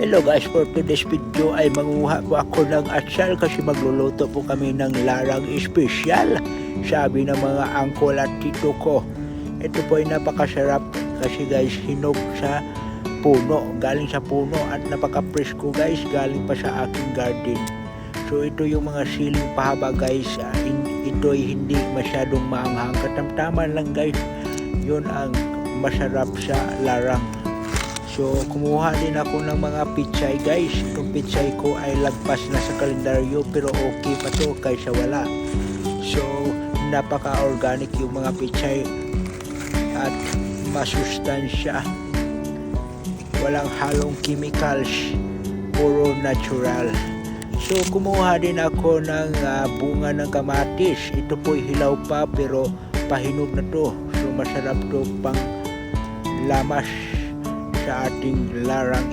Hello guys, for today's video ay manguha po ako ng atsal kasi magluluto po kami ng larang espesyal. Sabi ng mga angkol at tito ko, ito po ay napakasarap kasi guys hinog sa puno, galing sa puno at napaka-presko guys, galing pa sa aking garden. So ito yung mga siling pahaba guys, ito ay hindi masyadong maanghang, katamtaman lang guys, yun ang masarap sa larang. So kumuha din ako ng mga pichay guys. Itong pichay ko ay lagpas na sa kalendaryo pero okay pa to kaysa wala. So napaka-organic yung mga pichay at masustansya. Walang halong chemicals, puro natural. So kumuha din ako ng bunga ng kamatis. Ito po hilaw pa pero pahinog na to. So masarap to pang lamas sa ating larang